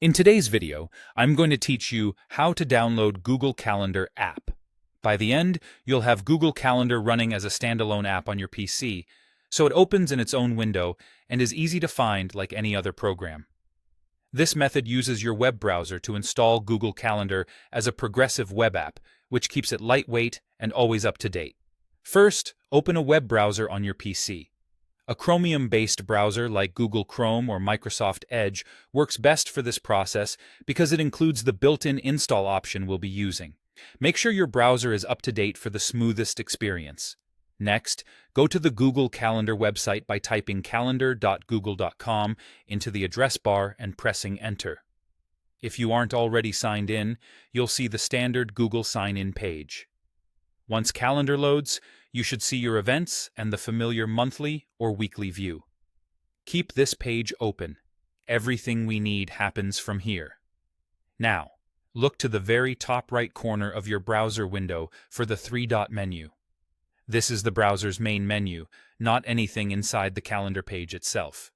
In today's video, I'm going to teach you how to download Google Calendar app. By the end, you'll have Google Calendar running as a standalone app on your PC, so it opens in its own window and is easy to find like any other program. This method uses your web browser to install Google Calendar as a progressive web app, which keeps it lightweight and always up to date. First, open a web browser on your PC. A Chromium-based browser like Google Chrome or Microsoft Edge works best for this process because it includes the built-in install option we'll be using. Make sure your browser is up to date for the smoothest experience. Next, go to the Google Calendar website by typing calendar.google.com into the address bar and pressing Enter. If you aren't already signed in, you'll see the standard Google sign-in page. Once Calendar loads, you should see your events and the familiar monthly or weekly view. Keep this page open. Everything we need happens from here. Now, look to the very top right corner of your browser window for the three-dot menu. This is the browser's main menu, not anything inside the calendar page itself.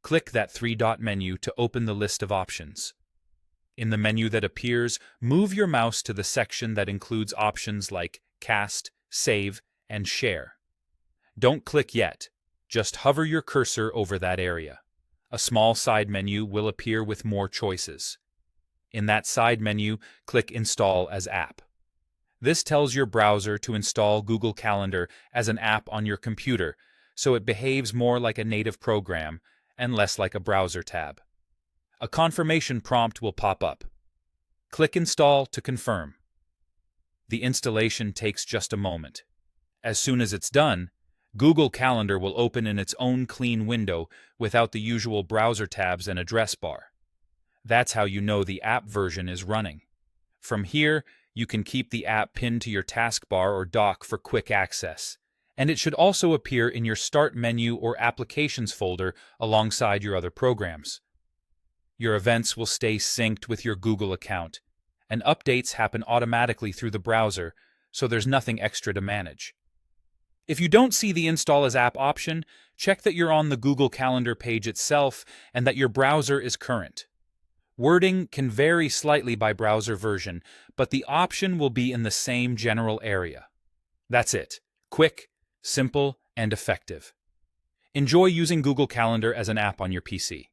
Click that three-dot menu to open the list of options. In the menu that appears, move your mouse to the section that includes options like Cast, Save, and Share. Don't click yet. Just hover your cursor over that area. A small side menu will appear with more choices. In that side menu, click Install as App. This tells your browser to install Google Calendar as an app on your computer, so it behaves more like a native program and less like a browser tab. A confirmation prompt will pop up. Click Install to confirm. The installation takes just a moment. As soon as it's done, Google Calendar will open in its own clean window without the usual browser tabs and address bar. That's how you know the app version is running. From here, you can keep the app pinned to your taskbar or dock for quick access, and it should also appear in your Start menu or Applications folder alongside your other programs. Your events will stay synced with your Google account, and updates happen automatically through the browser, so there's nothing extra to manage. If you don't see the Install as App option, check that you're on the Google Calendar page itself and that your browser is current. Wording can vary slightly by browser version, but the option will be in the same general area. That's it. Quick, simple, and effective. Enjoy using Google Calendar as an app on your PC.